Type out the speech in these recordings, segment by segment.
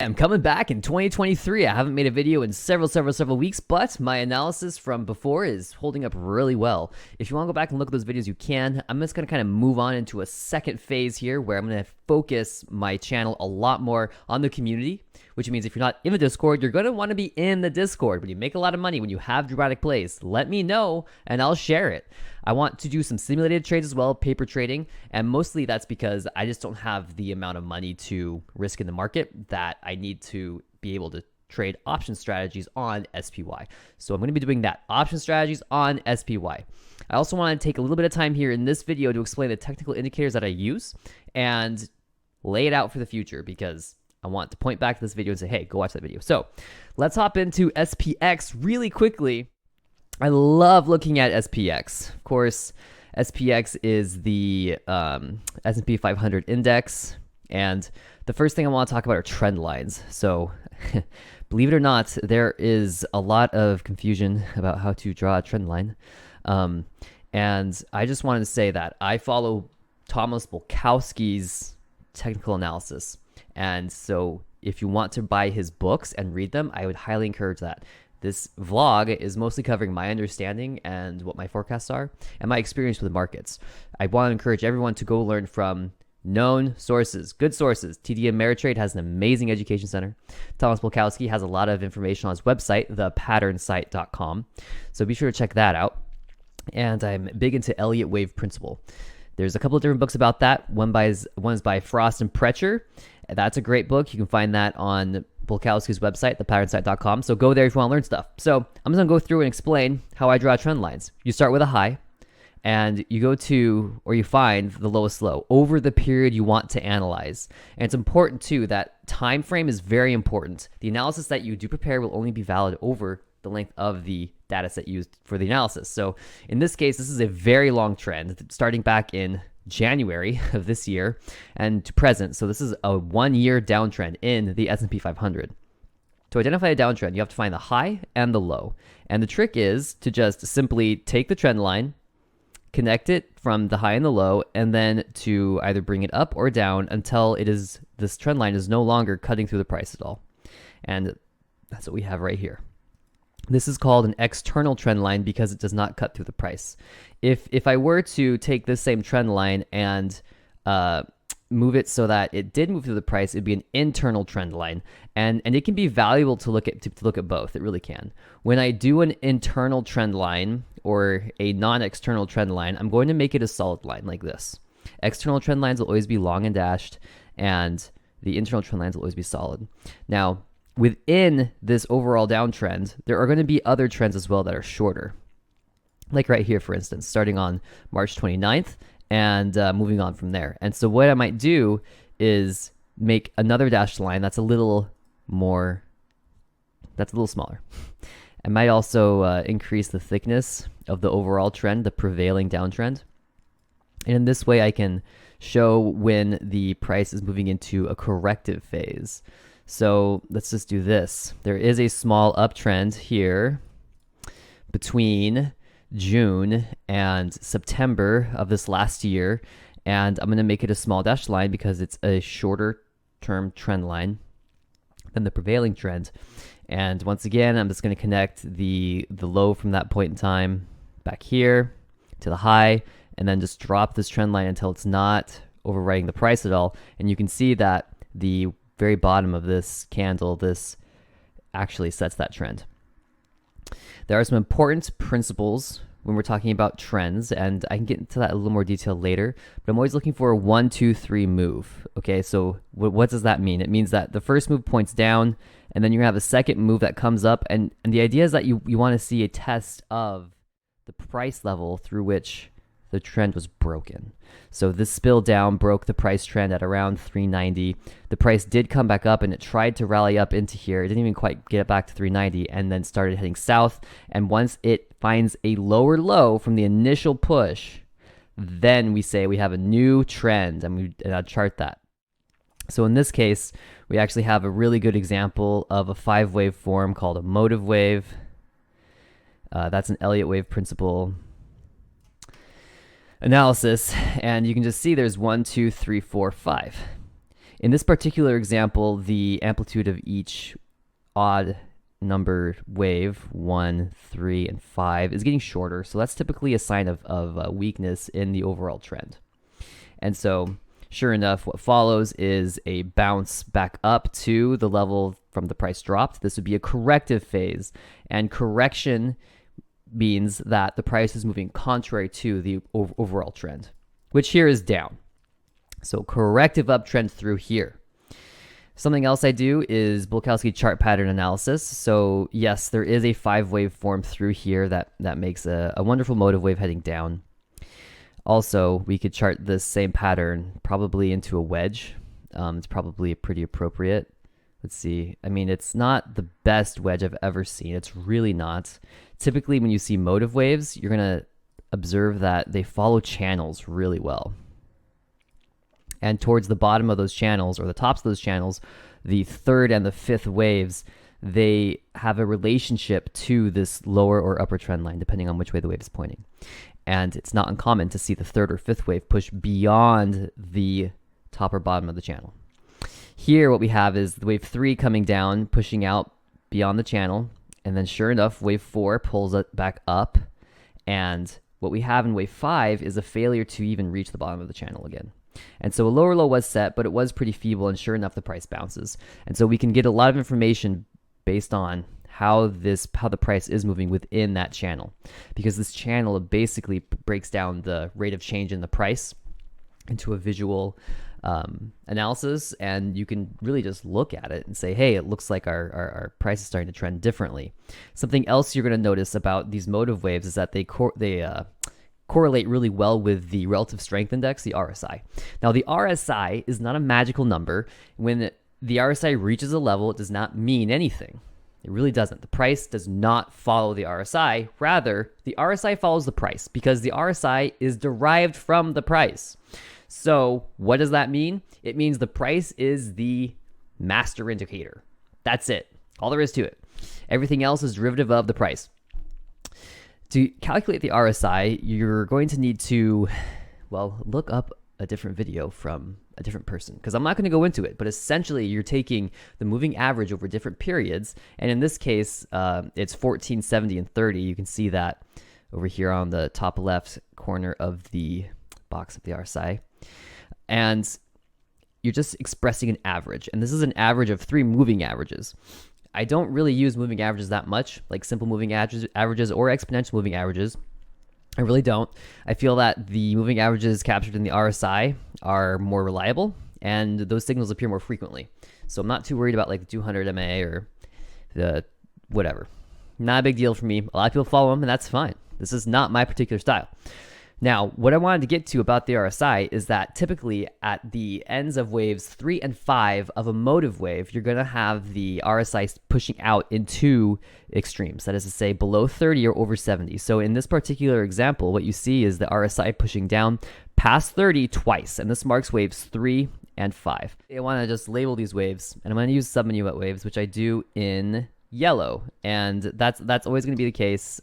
I'm coming back in 2023. I haven't made a video in several weeks, but my analysis from before is holding up really well. If you want to go back and look at those videos, you can. I'm just going to kind of move on into a second phase here where I'm going to focus my channel a lot more on the community, which means if you're not in the Discord, you're going to want to be in the Discord. When you make a lot of money, when you have dramatic plays, let me know and I'll share it. I want to do some simulated trades as well, paper trading, and mostly that's because I just don't have the amount of money to risk in the market that I need to be able to trade option strategies on SPY. So I'm going to be doing that, option strategies on SPY. I also want to take a little bit of time here in this video to explain the technical indicators that I use and lay it out for the future because I want to point back to this video and say, hey, go watch that video. So let's hop into SPX really quickly. I love looking at SPX. Of course, SPX is the S&P 500 index. And the first thing I want to talk about are trend lines. So believe it or not, there is a lot of confusion about how to draw a trend line. And I just wanted to say that I follow Thomas Bulkowski's technical analysis. And so if you want to buy his books and read them, I would highly encourage that. This vlog is mostly covering my understanding and what my forecasts are and my experience with markets. I want to encourage everyone to go learn from known sources, good sources. TD Ameritrade has an amazing education center. Thomas Bulkowski has a lot of information on his website, thepatternsight.com. So be sure to check that out. And I'm big into Elliott Wave Principle. There's a couple of different books about that. One is by Frost and Precher. That's a great book. You can find that on Bulkowski's website, thepatternsight.com. So go there if you want to learn stuff. So I'm just going to go through and explain how I draw trend lines. You start with a high and you go to, or you find the lowest low over the period you want to analyze. And it's important too that time frame is very important. The analysis that you do prepare will only be valid over the length of the data set used for the analysis. So in this case, this is a very long trend starting back in January of this year and to present. So this is a 1 year downtrend in the S&P 500. To identify a downtrend, you have to find the high and the low. And the trick is to just simply take the trend line, connect it from the high and the low, and then to either bring it up or down until this trend line is no longer cutting through the price at all. And that's what we have right here. This is called an external trend line because it does not cut through the price. If I were to take this same trend line and move it so that it did move through the price, it'd be an internal trend line, and it can be valuable to look at both. It really can. When I do an internal trend line or a non-external trend line, I'm going to make it a solid line like this. External trend lines will always be long and dashed, and the internal trend lines will always be solid. Now, within this overall downtrend, there are going to be other trends as well that are shorter. Like right here, for instance, starting on March 29th and moving on from there. And so what I might do is make another dashed line that's a little smaller. I might also increase the thickness of the overall trend, the prevailing downtrend. And in this way, I can show when the price is moving into a corrective phase. So let's just do this. There is a small uptrend here between June and September of this last year. And I'm going to make it a small dashed line because it's a shorter term trend line than the prevailing trend. And once again, I'm just going to connect the low from that point in time back here to the high, and then just drop this trend line until it's not overwriting the price at all. And you can see that the very bottom of this candle, this actually sets that trend. There are some important principles when we're talking about trends, and I can get into that in a little more detail later, but I'm always looking for a 1, 2, 3 move. Okay, so what does that mean? It means that the first move points down, and then you're gonna have a second move that comes up, and the idea is that you want to see a test of the price level through which the trend was broken. So this spill down broke the price trend at around 390. The price did come back up and it tried to rally up into here. It didn't even quite get it back to 390 and then started heading south. And once it finds a lower low from the initial push, then we say we have a new trend, and I'll chart that. So in this case, we actually have a really good example of a 5-wave form called a motive wave. That's an Elliott Wave Principle analysis, and you can just see there's 1, 2, 3, 4, 5. In this particular example, the amplitude of each odd numbered wave, 1, 3, and 5, is getting shorter. So that's typically a sign of weakness in the overall trend. And so sure enough, what follows is a bounce back up to the level from the price dropped. This would be a corrective phase, and correction means that the price is moving contrary to the overall trend, which here is down. So corrective uptrend through here. Something else I do is Bulkowski chart pattern analysis. So yes, there is a 5-wave form through here that makes a wonderful motive wave heading down. Also, we could chart this same pattern probably into a wedge. It's probably pretty appropriate. Let's see. I mean, it's not the best wedge I've ever seen. It's really not. Typically, when you see motive waves, you're going to observe that they follow channels really well. And towards the bottom of those channels, or the tops of those channels, the 3rd and the 5th waves, they have a relationship to this lower or upper trend line, depending on which way the wave is pointing. And it's not uncommon to see the 3rd or 5th wave push beyond the top or bottom of the channel. Here, what we have is the wave 3 coming down, pushing out beyond the channel. And then sure enough, wave 4 pulls it back up. And what we have in wave 5 is a failure to even reach the bottom of the channel again. And so a lower low was set, but it was pretty feeble, and sure enough, the price bounces. And so we can get a lot of information based on how the price is moving within that channel, because this channel basically breaks down the rate of change in the price into a visual analysis, and you can really just look at it and say, hey, it looks like our price is starting to trend differently. Something else you're going to notice about these motive waves is that they correlate really well with the relative strength index, the RSI. Now, the RSI is not a magical number. When the RSI reaches a level, it does not mean anything. It really doesn't. The price does not follow the RSI. Rather, the RSI follows the price because the RSI is derived from the price. So what does that mean? It means the price is the master indicator. That's it. All there is to it. Everything else is derivative of the price. To calculate the RSI, you're going to need to, well, look up a different video from a different person, because I'm not going to go into it, but essentially you're taking the moving average over different periods, and in this case, it's 14, 70, and 30. You can see that over here on the top left corner of the box of the RSI, and you're just expressing an average, and this is an average of 3 moving averages. I don't really use moving averages that much, like simple moving averages or exponential moving averages. I really don't. I feel that the moving averages captured in the RSI are more reliable, and those signals appear more frequently. So I'm not too worried about like the 200 MA or the whatever. Not a big deal for me. A lot of people follow them, and that's fine. This is not my particular style. Now, what I wanted to get to about the RSI is that typically at the ends of waves 3 and 5 of a motive wave, you're going to have the RSI pushing out into extremes. That is to say, below 30 or over 70. So in this particular example, what you see is the RSI pushing down past 30 twice, and this marks waves 3 and 5. I want to just label these waves, and I'm going to use subminuet waves, which I do in yellow, and that's always going to be the case.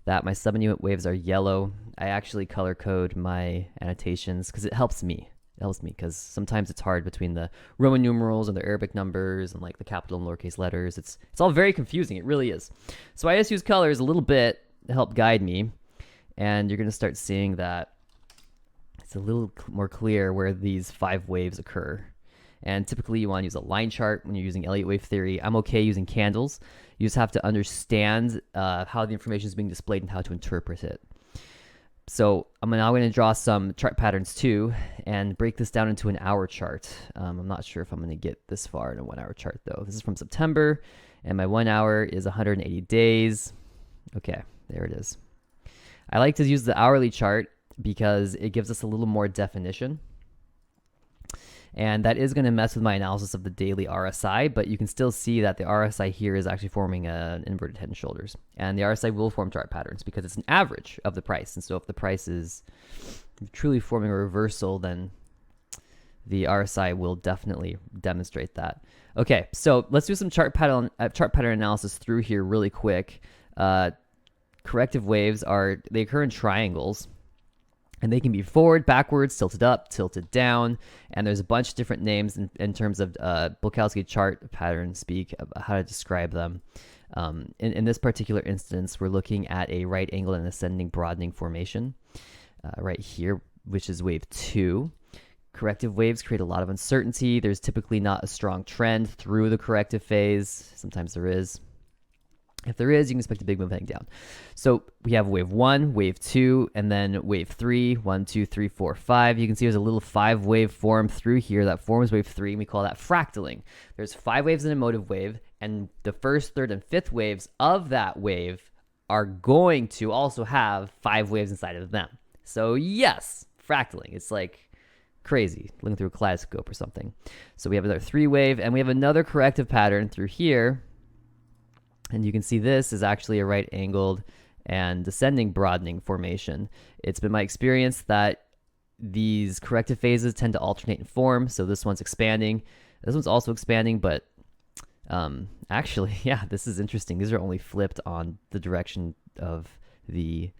That my subminuet waves are yellow. I actually color code my annotations because it helps me. It helps me because sometimes it's hard between the Roman numerals and the Arabic numbers and like the capital and lowercase letters. It's all very confusing. It really is. So I just use colors a little bit to help guide me, and you're going to start seeing that it's a little more clear where these 5 waves occur. And typically you want to use a line chart when you're using Elliott wave theory. I'm okay using candles. You just have to understand how the information is being displayed and how to interpret it. So I'm now going to draw some chart patterns too and break this down into an hour chart. I'm not sure if I'm going to get this far in a 1 hour chart though. This is from September, and my 1 hour is 180 days. Okay, there it is. I like to use the hourly chart because it gives us a little more definition. And that is going to mess with my analysis of the daily RSI, but you can still see that the RSI here is actually forming an inverted head and shoulders. And the RSI will form chart patterns because it's an average of the price. And so if the price is truly forming a reversal, then the RSI will definitely demonstrate that. Okay, so let's do some chart pattern analysis through here really quick. Corrective waves they occur in triangles. And they can be forward, backwards, tilted up, tilted down, and there's a bunch of different names in terms of Bulkowski chart pattern speak about how to describe them. In this particular instance, we're looking at a right angle and ascending broadening formation right here, which is wave 2. Corrective waves create a lot of uncertainty. There's typically not a strong trend through the corrective phase. Sometimes there is. If there is, you can expect a big move heading down. So we have wave 1, wave 2, and then wave 3, 1, 2, 3, 4, 5. You can see there's a little 5-wave form through here that forms wave 3, and we call that fractaling. There's 5 waves in a motive wave, and the first, third, and fifth waves of that wave are going to also have 5 waves inside of them. So yes, fractaling. It's like crazy, looking through a kaleidoscope or something. So we have another 3-wave, and we have another corrective pattern through here. And you can see this is actually a right angled and descending broadening formation. It's been my experience that these corrective phases tend to alternate in form. So this one's expanding. This one's also expanding, but actually, yeah, this is interesting. These are only flipped on the direction of the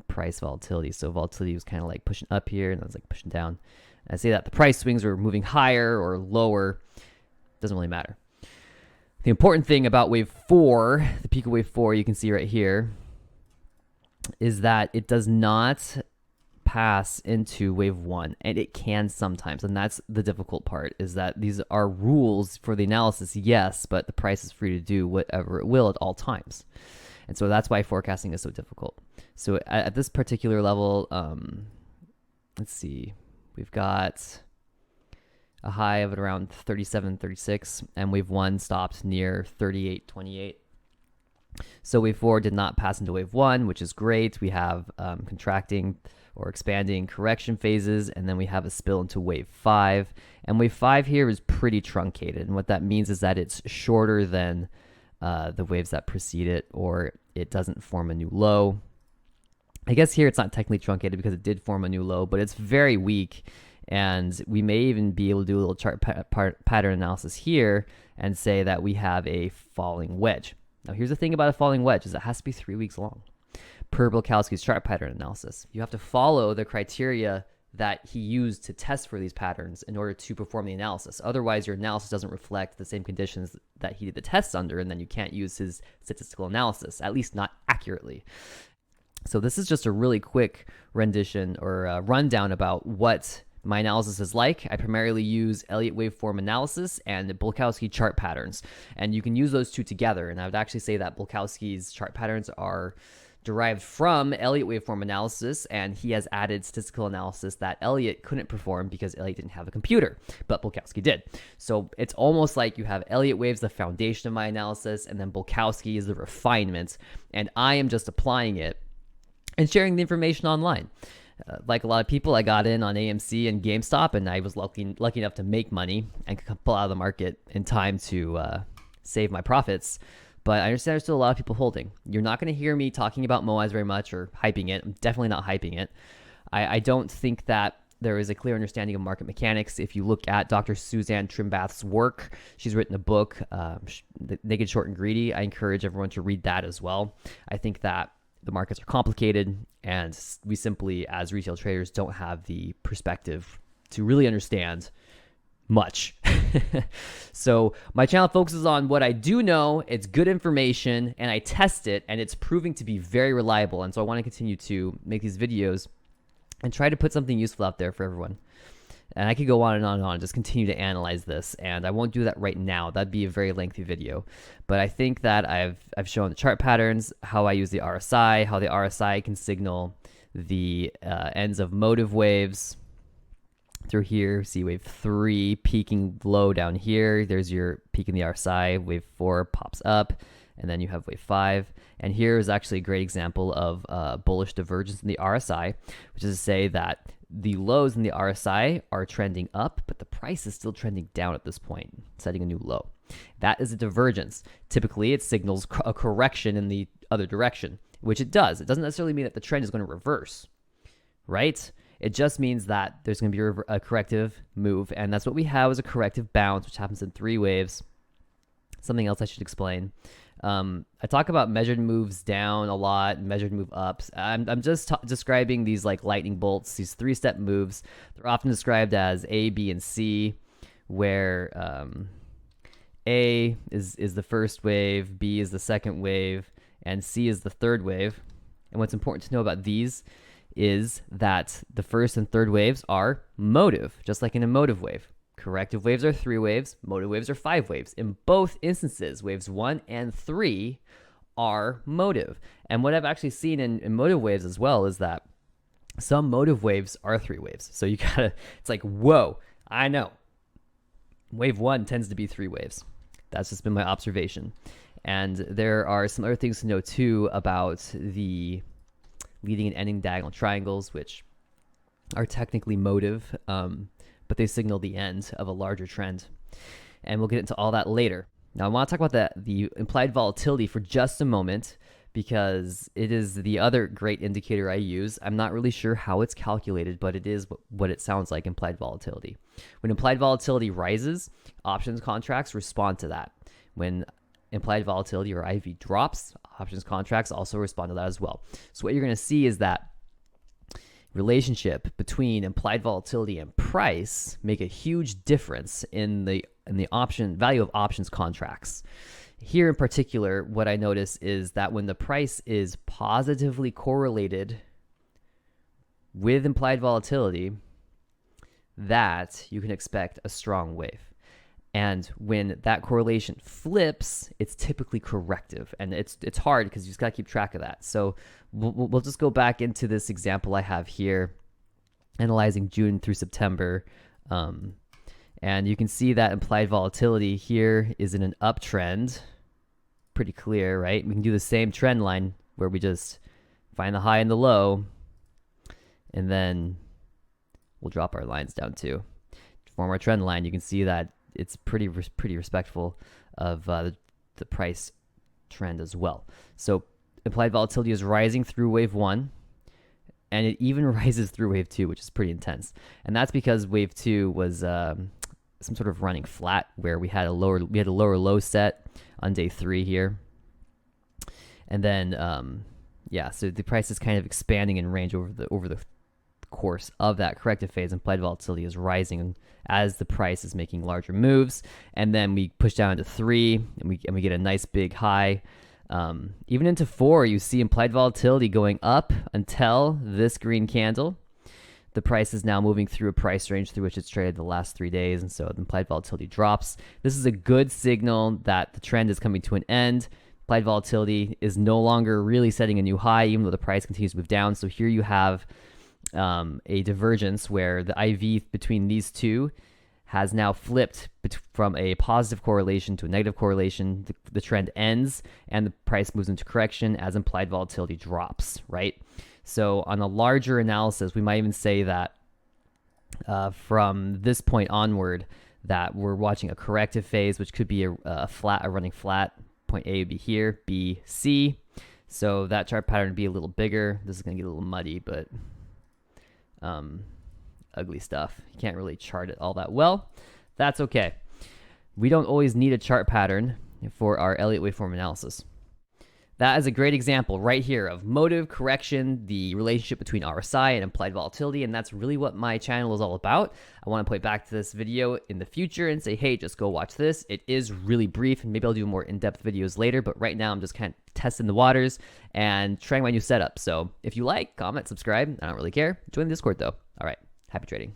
price volatility. So volatility was kind of like pushing up here, and then it's like pushing down. I say that the price swings are moving higher or lower. Doesn't really matter. The important thing about wave 4, the peak of wave 4, you can see right here, is that it does not pass into wave 1, and it can sometimes, and that's the difficult part, is that these are rules for the analysis, yes, but the price is free to do whatever it will at all times. And so that's why forecasting is so difficult. So at this particular level, let's see, we've got a high of at around 37.36, and wave 1 stopped near 38.28. So wave 4 did not pass into wave 1, which is great. We have contracting or expanding correction phases, and then we have a spill into wave 5. And wave 5 here is pretty truncated, and what that means is that it's shorter than the waves that precede it, or it doesn't form a new low. I guess here it's not technically truncated because it did form a new low, but it's very weak. And we may even be able to do a little chart pattern analysis here and say that we have a falling wedge. Now, here's the thing about a falling wedge is it has to be 3 weeks long. Per Bulkowski's chart pattern analysis, you have to follow the criteria that he used to test for these patterns in order to perform the analysis. Otherwise, your analysis doesn't reflect the same conditions that he did the tests under, and then you can't use his statistical analysis, at least not accurately. So this is just a really quick rendition or a rundown about what my analysis is like. I primarily use Elliott waveform analysis and the Bulkowski chart patterns, and you can use those two together. And I would actually say that Bulkowski's chart patterns are derived from Elliott waveform analysis, and he has added statistical analysis that Elliott couldn't perform because Elliott didn't have a computer, but Bulkowski did. So it's almost like you have Elliott waves, the foundation of my analysis, and then Bulkowski is the refinement, and I am just applying it and sharing the information online. Like a lot of people, I got in on AMC and GameStop, and I was lucky enough to make money and pull out of the market in time to save my profits. But I understand there's still a lot of people holding. You're not going to hear me talking about MOAs very much or hyping it. I'm definitely not hyping it. I don't think that there is a clear understanding of market mechanics. If you look at Dr. Suzanne Trimbath's work, she's written a book, Naked, Short, and Greedy. I encourage everyone to read that as well. I think that the markets are complicated, and we simply, as retail traders, don't have the perspective to really understand much. So my channel focuses on what I do know. It's good information, and I test it, and it's proving to be very reliable. And so I want to continue to make these videos and try to put something useful out there for everyone. And I could go on and on and on, just continue to analyze this, and I won't do that right now. That'd be a very lengthy video. But I think that I've shown the chart patterns, how I use the RSI, how the RSI can signal the ends of motive waves through here. See wave 3 peaking low down here. There's your peak in the RSI. Wave 4 pops up, and then you have wave 5. And here is actually a great example of bullish divergence in the RSI, which is to say that the lows in the RSI are trending up, but the price is still trending down at this point, setting a new low. That is a divergence. Typically, it signals a correction in the other direction, which it does. It doesn't necessarily mean that the trend is going to reverse, right? It just means that there's going to be a corrective move, and that's what we have is a corrective bounce, which happens in 3 waves. Something else I should explain. I talk about measured moves down a lot, measured move ups. I'm just describing these like lightning bolts, these 3-step moves. They're often described as A, B, and C, where A is the first wave, B is the second wave, and C is the third wave. And what's important to know about these is that the first and third waves are motive, just like in a motive wave. Corrective waves are 3 waves, motive waves are 5 waves. In both instances, waves 1 and 3 are motive. And what I've actually seen in motive waves as well is that some motive waves are 3 waves. So you gotta, it's like, whoa, I know. Wave 1 tends to be 3 waves. That's just been my observation. And there are some other things to know too about the leading and ending diagonal triangles, which are technically motive, but they signal the end of a larger trend. And we'll get into all that later. Now, I want to talk about the implied volatility for just a moment, because it is the other great indicator I use. I'm not really sure how it's calculated, but it is what it sounds like, implied volatility. When implied volatility rises, options contracts respond to that. When implied volatility or IV drops, options contracts also respond to that as well. So what you're going to see is that relationship between implied volatility and price make a huge difference in the option value of options contracts. Here in particular, what I notice is that when the price is positively correlated with implied volatility, that you can expect a strong wave. And when that correlation flips, it's typically corrective, and it's hard because you just gotta keep track of that. So we'll just go back into this example I have here, analyzing June through September, and you can see that implied volatility here is in an uptrend. Pretty clear, right? We can do the same trend line where we just find the high and the low, and then we'll drop our lines down too to form our trend line. You can see that it's pretty respectful of the price trend as well. So implied volatility is rising through wave 1, and it even rises through wave 2, which is pretty intense. And that's because wave 2 was some sort of running flat, where we had a lower low set on day 3 here, and then so the price is kind of expanding in range over the course of that corrective phase. Implied volatility is rising as the price is making larger moves, and then we push down to 3, and we get a nice big high. Even into 4, you see implied volatility going up until this green candle. The price is now moving through a price range through which it's traded the last 3 days, and so the implied volatility drops. This is a good signal that the trend is coming to an end. Implied volatility is no longer really setting a new high, even though the price continues to move down. So here you have a divergence where the IV between these two has now flipped from a positive correlation to a negative correlation. The trend ends and the price moves into correction as implied volatility drops, right? So on a larger analysis, we might even say that from this point onward, that we're watching a corrective phase, which could be a running flat. Point A would be here, B, C. So that chart pattern would be a little bigger. This is going to get a little muddy, but ugly stuff. You can't really chart it all that well. That's okay. We don't always need a chart pattern for our Elliott waveform analysis. That is a great example right here of motive correction, the relationship between RSI and implied volatility, and that's really what my channel is all about. I want to point back to this video in the future and say, hey, just go watch this. It is really brief, and maybe I'll do more in-depth videos later, but right now I'm just kind of testing the waters and trying my new setup. So if you like, comment, subscribe. I don't really care. Join the Discord though. All right, happy trading.